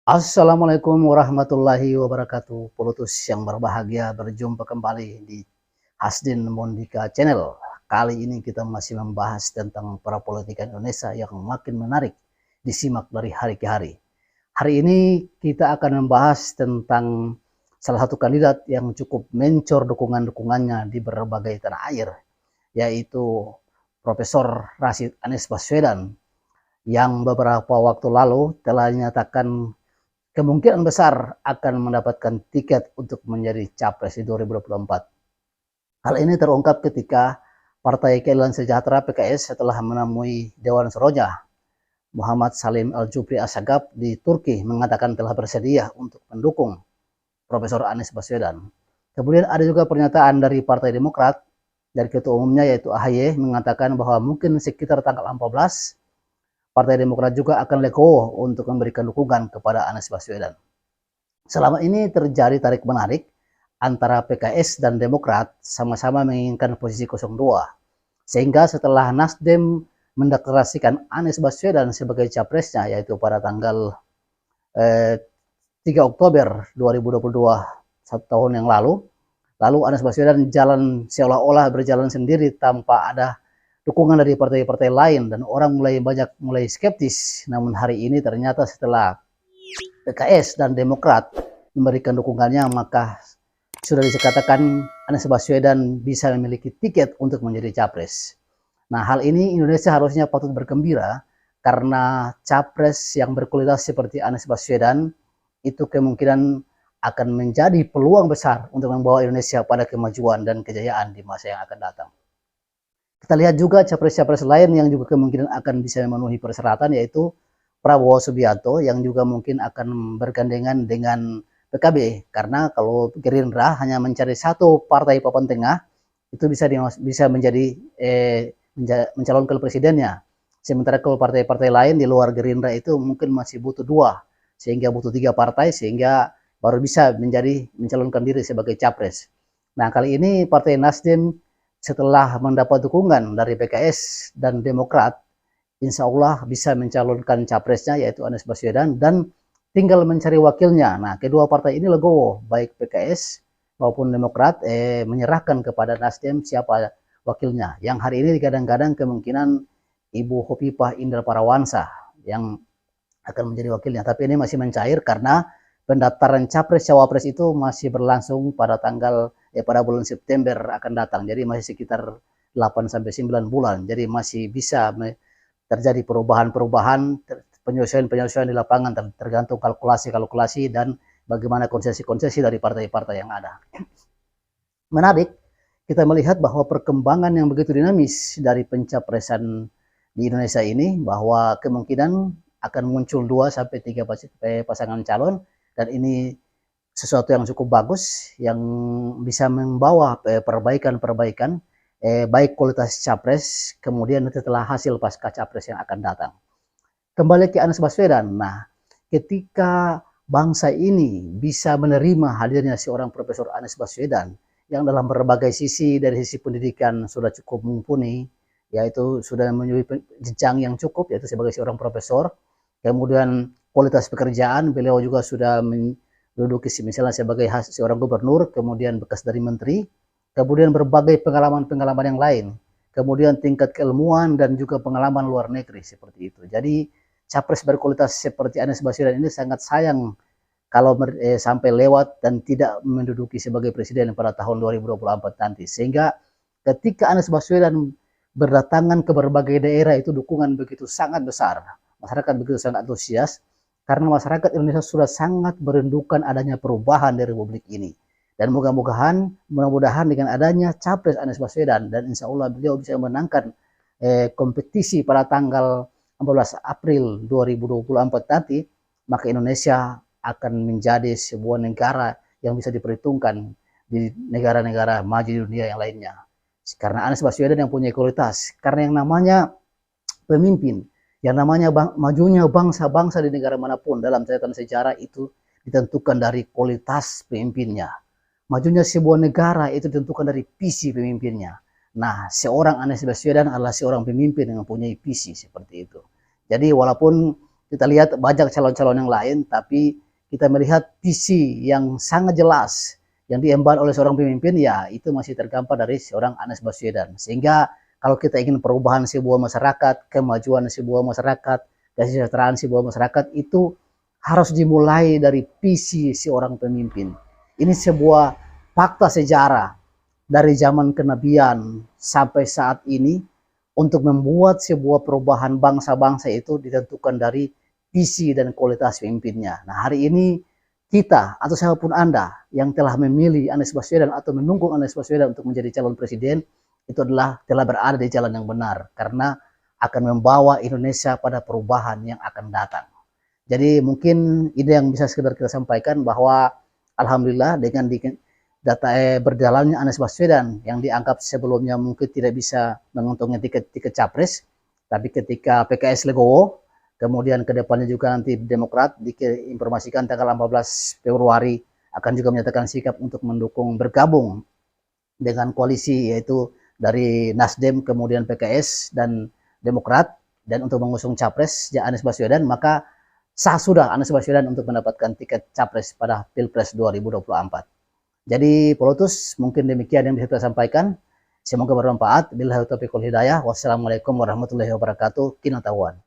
Assalamualaikum warahmatullahi wabarakatuh. Pelutus yang berbahagia, berjumpa kembali di Hasdin Mondika Channel. Kali ini kita masih membahas tentang politika Indonesia yang makin menarik disimak dari hari ke hari. Hari ini kita akan membahas tentang salah satu kandidat yang cukup mencor dukungan-dukungannya di berbagai tanah air, yaitu Profesor Rashid Anies Baswedan, yang beberapa waktu lalu telah dinyatakan kemungkinan besar akan mendapatkan tiket untuk menjadi capres di 2024. Hal ini terungkap ketika Partai Keadilan Sejahtera (PKS) setelah menemui Dewan Soroja Muhammad Salim Al-Jufri Assegaf di Turki mengatakan telah bersedia untuk mendukung Profesor Anies Baswedan. Kemudian ada juga pernyataan dari Partai Demokrat, dari ketua umumnya yaitu AHY, mengatakan bahwa mungkin sekitar tanggal 14 Partai Demokrat juga akan legowo untuk memberikan dukungan kepada Anies Baswedan. Selama ini terjadi tarik-menarik antara PKS dan Demokrat sama-sama menginginkan posisi 02. Sehingga setelah Nasdem mendeklarasikan Anies Baswedan sebagai capresnya, yaitu pada tanggal 3 Oktober 2022, satu tahun yang lalu Anies Baswedan jalan seolah-olah berjalan sendiri tanpa ada dukungan dari partai-partai lain dan orang mulai skeptis. Namun hari ini ternyata setelah PKS dan Demokrat memberikan dukungannya, maka sudah dikatakan Anies Baswedan bisa memiliki tiket untuk menjadi capres. Nah, hal ini Indonesia harusnya patut bergembira karena capres yang berkualitas seperti Anies Baswedan itu kemungkinan akan menjadi peluang besar untuk membawa Indonesia pada kemajuan dan kejayaan di masa yang akan datang. Kita lihat juga capres-capres lain yang juga kemungkinan akan bisa memenuhi persyaratan, yaitu Prabowo Subianto yang juga mungkin akan bergandengan dengan PKB, karena kalau Gerindra hanya mencari satu partai papan tengah itu bisa menjadi mencalonkan presidennya, sementara kalau partai-partai lain di luar Gerindra itu mungkin masih butuh dua, sehingga butuh 3 partai sehingga baru bisa mencalonkan diri sebagai capres. Nah, kali ini Partai Nasdem setelah mendapat dukungan dari PKS dan Demokrat, insya Allah bisa mencalonkan capresnya yaitu Anies Baswedan dan tinggal mencari wakilnya. Nah, kedua partai ini legowo, baik PKS maupun Demokrat menyerahkan kepada Nasdem siapa wakilnya. Yang hari ini kadang-kadang kemungkinan Ibu Hovifah Indar Parawansa yang akan menjadi wakilnya. Tapi ini masih mencair karena pendaftaran capres cawapres itu masih berlangsung pada bulan September akan datang. Jadi masih sekitar 8 sampai 9 bulan. Jadi masih bisa terjadi perubahan-perubahan, penyesuaian-penyesuaian di lapangan tergantung kalkulasi-kalkulasi dan bagaimana konsesi-konsesi dari partai-partai yang ada. Menarik kita melihat bahwa perkembangan yang begitu dinamis dari pencapresan di Indonesia ini, bahwa kemungkinan akan muncul 2 sampai 3 pasangan calon, dan ini sesuatu yang cukup bagus yang bisa membawa perbaikan-perbaikan baik kualitas capres kemudian setelah hasil pasca capres yang akan datang. Kembali ke Anies Baswedan. Nah, ketika bangsa ini bisa menerima hadirnya seorang Profesor Anies Baswedan yang dalam berbagai sisi, dari sisi pendidikan sudah cukup mumpuni, yaitu sudah memiliki jenjang yang cukup yaitu sebagai seorang profesor, kemudian kualitas pekerjaan beliau juga sudah menduduki misalnya sebagai seorang gubernur, kemudian bekas dari menteri, kemudian berbagai pengalaman-pengalaman yang lain, kemudian tingkat keilmuan dan juga pengalaman luar negeri seperti itu. Jadi capres berkualitas seperti Anies Baswedan ini sangat sayang kalau sampai lewat dan tidak menduduki sebagai presiden pada tahun 2024 nanti. Sehingga ketika Anies Baswedan berdatangan ke berbagai daerah itu dukungan begitu sangat besar. Masyarakat begitu sangat antusias karena masyarakat Indonesia sudah sangat merindukan adanya perubahan di Republik ini. Dan mudah-mudahan dengan adanya capres Anies Baswedan, dan insya Allah beliau bisa memenangkan kompetisi pada tanggal 14 April 2024 nanti, maka Indonesia akan menjadi sebuah negara yang bisa diperhitungkan di negara-negara maju di dunia yang lainnya. Karena Anies Baswedan yang punya kualitas, karena yang namanya pemimpin, yang namanya majunya bangsa-bangsa di negara manapun dalam catatan sejarah itu ditentukan dari kualitas pemimpinnya. Majunya sebuah negara itu ditentukan dari visi pemimpinnya. Nah, seorang Anies Baswedan adalah seorang pemimpin yang mempunyai visi seperti itu. Jadi walaupun Kita lihat banyak calon-calon yang lain, tapi kita melihat visi yang sangat jelas yang diemban oleh seorang pemimpin, ya itu masih tergambar dari seorang Anies Baswedan. Sehingga kalau kita ingin perubahan sebuah masyarakat, kemajuan sebuah masyarakat, kesejahteraan sebuah masyarakat, itu harus dimulai dari visi seorang pemimpin. Ini sebuah fakta sejarah dari zaman kenabian sampai saat ini. Untuk membuat sebuah perubahan bangsa-bangsa itu ditentukan dari visi dan kualitas pemimpinnya. Nah, hari ini kita atau siapapun Anda yang telah memilih Anies Baswedan atau mendukung Anies Baswedan untuk menjadi calon presiden, itu adalah telah berada di jalan yang benar, karena akan membawa Indonesia pada perubahan yang akan datang. Jadi mungkin ini yang bisa sekedar kita sampaikan, bahwa alhamdulillah dengan data berjalannya Anies Baswedan yang dianggap sebelumnya mungkin tidak bisa mengantongi tiket capres, tapi ketika PKS legowo, kemudian ke depannya juga nanti Demokrat diinformasikan tanggal 14 Februari akan juga menyatakan sikap untuk mendukung bergabung dengan koalisi, yaitu dari Nasdem, kemudian PKS dan Demokrat, dan untuk mengusung capres Anies Baswedan, maka sah sudah Anies Baswedan untuk mendapatkan tiket capres pada Pilpres 2024. Jadi Polotus, mungkin demikian yang bisa kita sampaikan. Semoga bermanfaat. Billahi taufiq wal hidayah. Wassalamualaikum warahmatullahi wabarakatuh. Kinatauan.